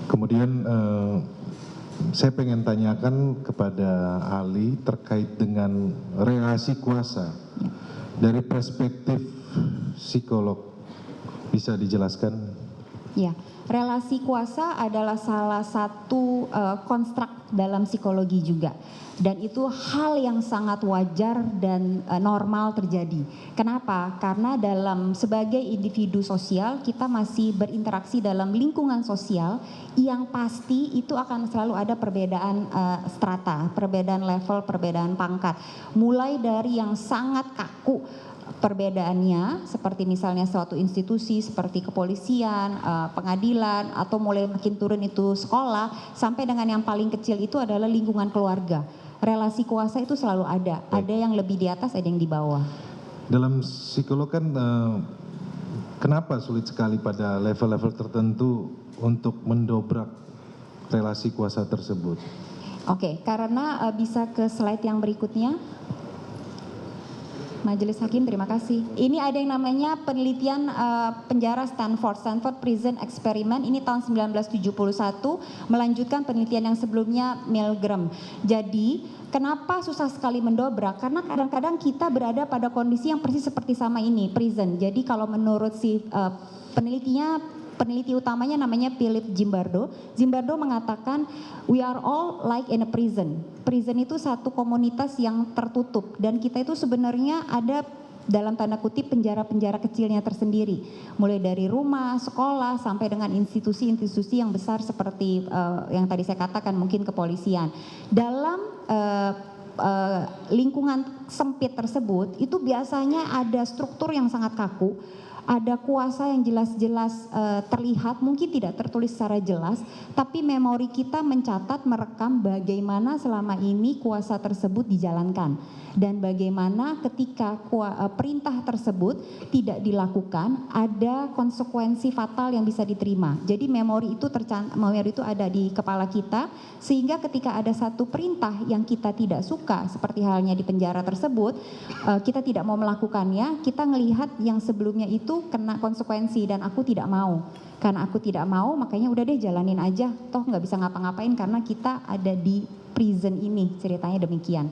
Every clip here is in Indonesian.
Kemudian saya pengen tanyakan kepada Ali terkait dengan relasi kuasa dari perspektif psikolog, bisa dijelaskan? Ya, relasi kuasa adalah salah satu konstruk dalam psikologi juga. Dan itu hal yang sangat wajar dan normal terjadi. Kenapa? Karena sebagai individu sosial kita masih berinteraksi dalam lingkungan sosial yang pasti itu akan selalu ada perbedaan strata, perbedaan level, perbedaan pangkat. Mulai dari yang sangat kaku perbedaannya, seperti misalnya suatu institusi seperti kepolisian, pengadilan, atau mulai makin turun itu sekolah, sampai dengan yang paling kecil itu adalah lingkungan keluarga. Relasi kuasa itu selalu ada yang lebih di atas, ada yang di bawah. Dalam psikolog kan kenapa sulit sekali pada level-level tertentu untuk mendobrak relasi kuasa tersebut? Oke, karena bisa ke slide yang berikutnya. Majelis Hakim, terima kasih. Ini ada yang namanya penelitian penjara Stanford Prison Experiment, ini tahun 1971, melanjutkan penelitian yang sebelumnya Milgram. Jadi, kenapa susah sekali mendobrak? Karena kadang-kadang kita berada pada kondisi yang persis seperti sama ini, prison. Jadi kalau menurut si peneliti utamanya namanya Philip Zimbardo. Zimbardo mengatakan, we are all like in a prison. Prison itu satu komunitas yang tertutup dan kita itu sebenarnya ada dalam tanda kutip penjara-penjara kecilnya tersendiri. Mulai dari rumah, sekolah, sampai dengan institusi-institusi yang besar seperti yang tadi saya katakan mungkin kepolisian. Dalam lingkungan sempit tersebut itu biasanya ada struktur yang sangat kaku. Ada kuasa yang jelas-jelas terlihat, mungkin tidak tertulis secara jelas, tapi memori kita mencatat, merekam bagaimana selama ini kuasa tersebut dijalankan. Dan bagaimana ketika perintah tersebut tidak dilakukan, ada konsekuensi fatal yang bisa diterima. Jadi memori itu ada di kepala kita, sehingga ketika ada satu perintah yang kita tidak suka, seperti halnya di penjara tersebut, kita tidak mau melakukannya, kita melihat yang sebelumnya itu kena konsekuensi dan aku tidak mau. Karena aku tidak mau, makanya udah deh jalanin aja, toh nggak bisa ngapa-ngapain karena kita ada di prison ini, ceritanya demikian.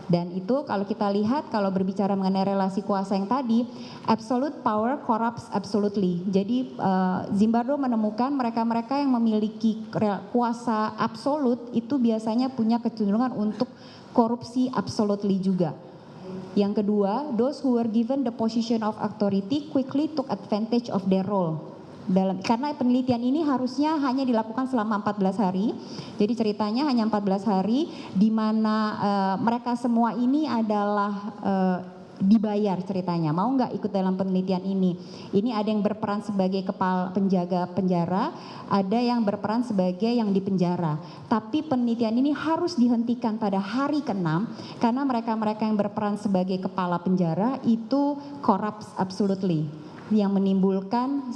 Dan itu kalau kita lihat, kalau berbicara mengenai relasi kuasa yang tadi, absolute power corrupts absolutely. Jadi Zimbardo menemukan mereka-mereka yang memiliki kuasa absolut itu biasanya punya kecenderungan untuk korupsi absolutely juga. Yang kedua, those who were given the position of authority quickly took advantage of their role. Karena penelitian ini harusnya hanya dilakukan selama 14 hari. Jadi ceritanya hanya 14 hari di mana mereka semua ini adalah dibayar ceritanya. Mau nggak ikut dalam penelitian ini? Ini ada yang berperan sebagai kepala penjaga penjara, ada yang berperan sebagai yang di penjara. Tapi penelitian ini harus dihentikan pada hari ke-6 karena mereka-mereka yang berperan sebagai kepala penjara itu corrupts absolutely, yang menimbulkan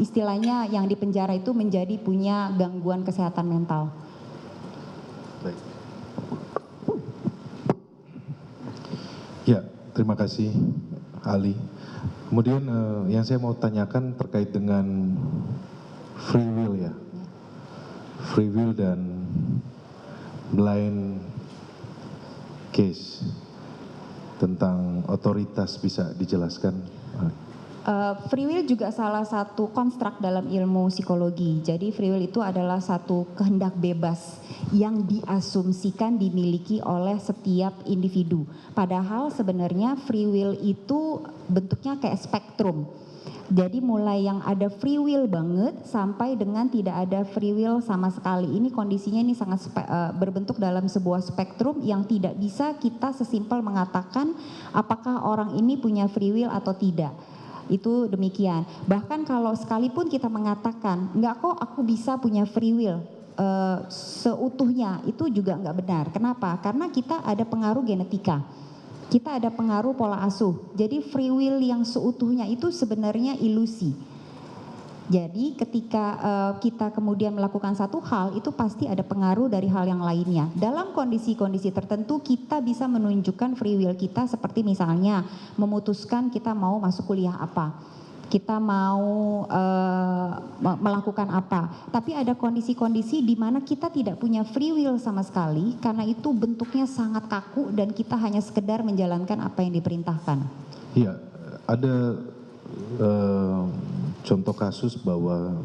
istilahnya yang di penjara itu menjadi punya gangguan kesehatan mental. Baik. Ya, terima kasih Ali. Kemudian yang saya mau tanyakan terkait dengan free will ya. Free will dan blind case. Tentang otoritas, bisa dijelaskan? Free will juga salah satu konstruk dalam ilmu psikologi. Jadi free will itu adalah satu kehendak bebas yang diasumsikan dimiliki oleh setiap individu. Padahal sebenarnya free will itu bentuknya kayak spektrum. Jadi mulai yang ada free will banget sampai dengan tidak ada free will sama sekali. Ini kondisinya ini sangat berbentuk dalam sebuah spektrum yang tidak bisa kita sesimpel mengatakan apakah orang ini punya free will atau tidak. Itu demikian. Bahkan kalau sekalipun kita mengatakan, enggak kok aku bisa punya free will seutuhnya, itu juga enggak benar. Kenapa? Karena kita ada pengaruh genetika. Kita ada pengaruh pola asuh. Jadi free will yang seutuhnya itu sebenarnya ilusi. Jadi ketika kita kemudian melakukan satu hal, itu pasti ada pengaruh dari hal yang lainnya. Dalam kondisi-kondisi tertentu kita bisa menunjukkan free will kita, seperti misalnya memutuskan kita mau masuk kuliah apa. kita mau melakukan apa. Tapi ada kondisi-kondisi di mana kita tidak punya free will sama sekali, karena itu bentuknya sangat kaku dan kita hanya sekedar menjalankan apa yang diperintahkan. Iya, ada contoh kasus bahwa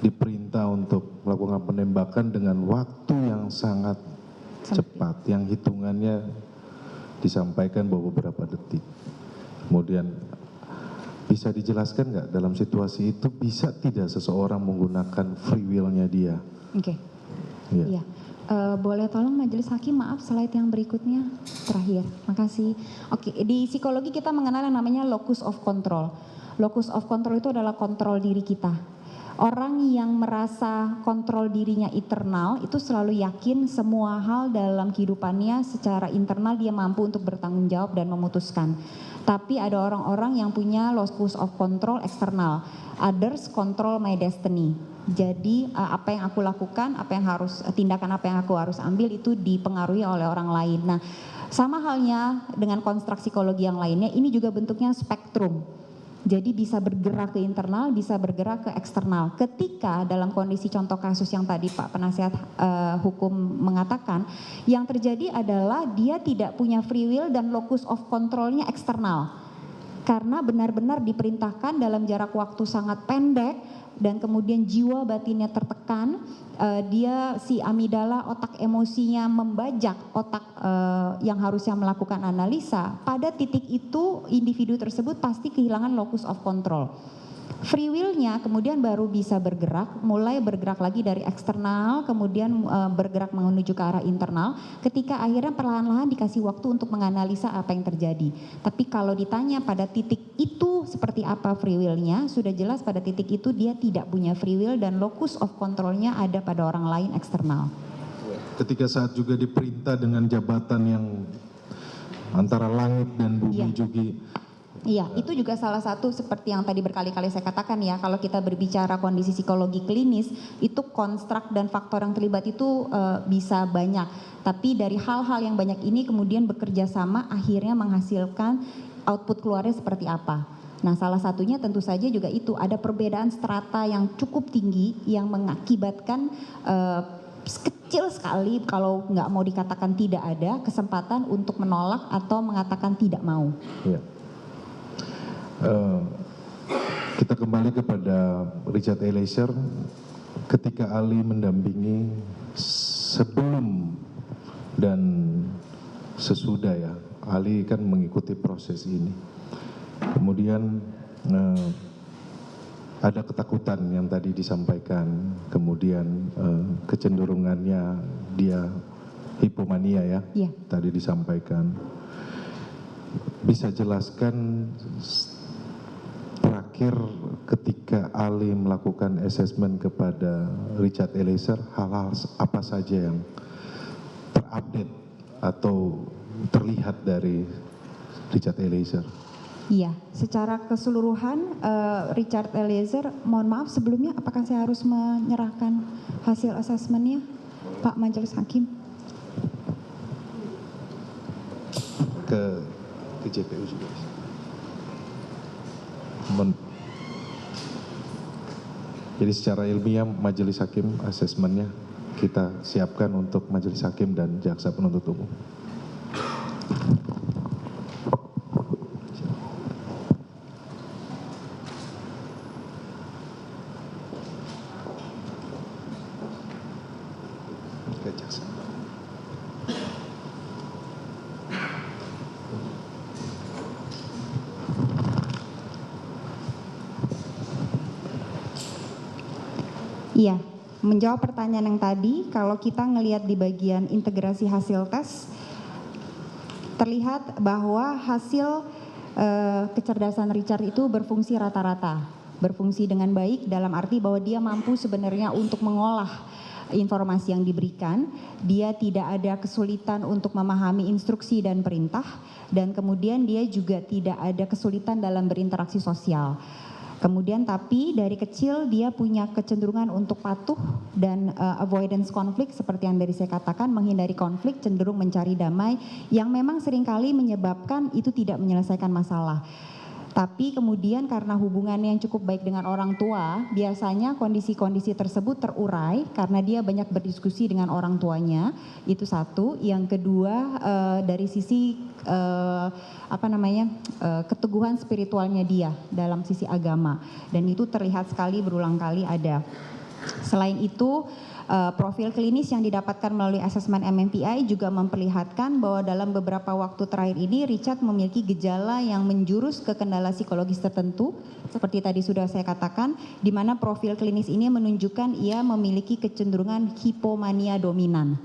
diperintah untuk melakukan penembakan dengan waktu yang sangat cepat, yang hitungannya disampaikan bahwa beberapa detik. Kemudian bisa dijelaskan nggak dalam situasi itu bisa tidak seseorang menggunakan free will-nya dia? Oke. Iya. Iya. Boleh tolong majelis hakim, maaf slide yang berikutnya terakhir. Makasih. Oke, di psikologi kita mengenal yang namanya locus of control. Locus of control itu adalah kontrol diri kita. Orang yang merasa kontrol dirinya eternal itu selalu yakin semua hal dalam kehidupannya secara internal dia mampu untuk bertanggung jawab dan memutuskan. Tapi ada orang-orang yang punya locus of control eksternal. Others control my destiny. Jadi apa yang aku lakukan, tindakan apa yang aku harus ambil itu dipengaruhi oleh orang lain. Nah, sama halnya dengan konstruk psikologi yang lainnya, ini juga bentuknya spektrum. Jadi bisa bergerak ke internal, bisa bergerak ke eksternal. Ketika dalam kondisi contoh kasus yang tadi Pak Penasihat Hukum mengatakan, yang terjadi adalah dia tidak punya free will dan locus of controlnya eksternal. Karena benar-benar diperintahkan dalam jarak waktu sangat pendek dan kemudian jiwa batinnya tertekan, dia si amigdala, otak emosinya membajak otak yang harusnya melakukan analisa. Pada titik itu individu tersebut pasti kehilangan locus of control. Free will-nya kemudian baru bisa bergerak, mulai bergerak lagi dari eksternal, kemudian bergerak menuju ke arah internal, ketika akhirnya perlahan-lahan dikasih waktu untuk menganalisa apa yang terjadi. Tapi kalau ditanya pada titik itu seperti apa free will-nya, sudah jelas pada titik itu dia tidak punya free will dan locus of control-nya ada pada orang lain eksternal. Ketika saat juga diperintah dengan jabatan yang antara langit dan bumi juga. Iya, itu juga salah satu seperti yang tadi berkali-kali saya katakan ya, kalau kita berbicara kondisi psikologi klinis, itu konstruk dan faktor yang terlibat itu bisa banyak. Tapi dari hal-hal yang banyak ini kemudian bekerja sama akhirnya menghasilkan output keluarnya seperti apa. Nah, salah satunya tentu saja juga itu, ada perbedaan strata yang cukup tinggi yang mengakibatkan kecil sekali, kalau nggak mau dikatakan tidak ada, kesempatan untuk menolak atau mengatakan tidak mau. Ya. Kita kembali kepada Richard Eliezer ketika Ali mendampingi sebelum dan sesudah ya, Ali kan mengikuti proses ini. Kemudian ada ketakutan yang tadi disampaikan, kemudian kecenderungannya dia hipomania ya, tadi disampaikan. Bisa jelaskan terakhir ketika Ali melakukan assessment kepada Richard Eliezer, hal-hal apa saja yang terupdate atau terlihat dari Richard Eliezer? Iya, secara keseluruhan Richard Eliezer, mohon maaf sebelumnya apakah saya harus menyerahkan hasil asesmennya Pak Majelis Hakim? Ke JPU juga. Jadi secara ilmiah Majelis Hakim asesmennya kita siapkan untuk Majelis Hakim dan Jaksa Penuntut Umum. Ke Jaksa. Iya, menjawab pertanyaan yang tadi, kalau kita ngelihat di bagian integrasi hasil tes, terlihat bahwa hasil kecerdasan Richard itu berfungsi rata-rata, berfungsi dengan baik dalam arti bahwa dia mampu sebenarnya untuk mengolah informasi yang diberikan, dia tidak ada kesulitan untuk memahami instruksi dan perintah, dan kemudian dia juga tidak ada kesulitan dalam berinteraksi sosial. Kemudian tapi dari kecil dia punya kecenderungan untuk patuh dan avoidance konflik seperti yang dari saya katakan, menghindari konflik, cenderung mencari damai yang memang seringkali menyebabkan itu tidak menyelesaikan masalah. Tapi kemudian karena hubungannya yang cukup baik dengan orang tua, biasanya kondisi-kondisi tersebut terurai karena dia banyak berdiskusi dengan orang tuanya. Itu satu. Yang kedua, dari sisi keteguhan spiritualnya dia dalam sisi agama, dan itu terlihat sekali berulang kali ada. Selain itu, profil klinis yang didapatkan melalui asesmen MMPI juga memperlihatkan bahwa dalam beberapa waktu terakhir ini Richard memiliki gejala yang menjurus ke kendala psikologis tertentu, seperti tadi sudah saya katakan, di mana profil klinis ini menunjukkan ia memiliki kecenderungan hipomania dominan.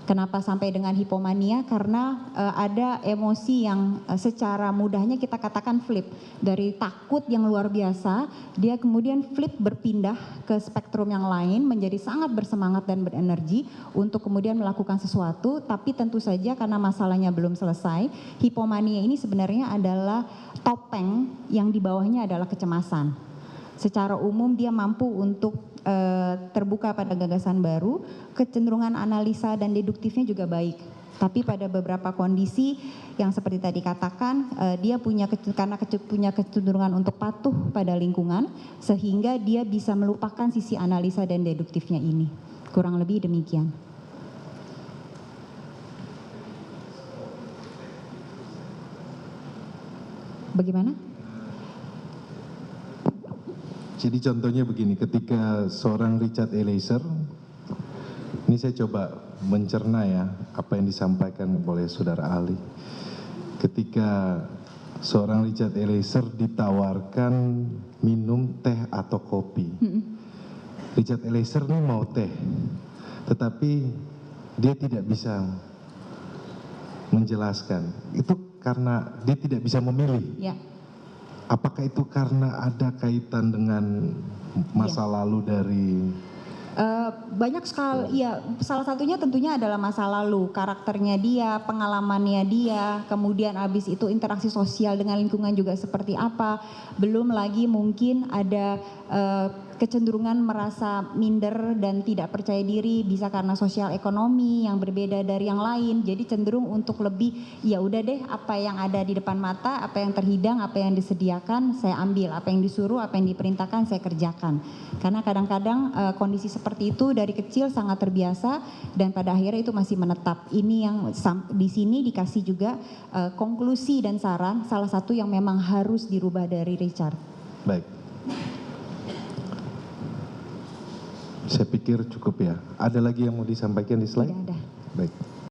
Kenapa sampai dengan hipomania? Karena ada emosi yang secara mudahnya kita katakan flip. Dari takut yang luar biasa, dia kemudian flip berpindah ke spektrum yang lain, menjadi sangat bersemangat dan berenergi untuk kemudian melakukan sesuatu. Tapi tentu saja karena masalahnya belum selesai, hipomania ini sebenarnya adalah topeng yang di bawahnya adalah kecemasan. Secara umum dia mampu untuk terbuka pada gagasan baru, kecenderungan analisa dan deduktifnya juga baik. Tapi pada beberapa kondisi yang seperti tadi katakan, dia punya kecenderungan untuk patuh pada lingkungan, sehingga dia bisa melupakan sisi analisa dan deduktifnya ini. Kurang lebih demikian. Bagaimana? Jadi contohnya begini, ketika seorang Richard Eliezer, ini saya coba mencerna ya apa yang disampaikan oleh saudara ahli. Ketika seorang Richard Eliezer ditawarkan minum teh atau kopi, Richard Eliezer ini mau teh, tetapi dia tidak bisa menjelaskan. Itu karena dia tidak bisa memilih. Ya. Apakah itu karena ada kaitan dengan masa lalu dari banyak sekali, ya, salah satunya tentunya adalah masa lalu, karakternya dia, pengalamannya dia, kemudian habis itu interaksi sosial dengan lingkungan juga seperti apa, belum lagi mungkin ada kecenderungan merasa minder dan tidak percaya diri, bisa karena sosial ekonomi yang berbeda dari yang lain, jadi cenderung untuk lebih, ya udah deh, apa yang ada di depan mata, apa yang terhidang, apa yang disediakan, saya ambil, apa yang disuruh, apa yang diperintahkan, saya kerjakan. Karena kadang-kadang kondisi seperti itu dari kecil sangat terbiasa dan pada akhirnya itu masih menetap. Ini yang di sini dikasih juga konklusi dan saran, salah satu yang memang harus dirubah dari Richard. Baik. Saya pikir cukup ya. Ada lagi yang mau disampaikan di slide? Tidak ada. Baik.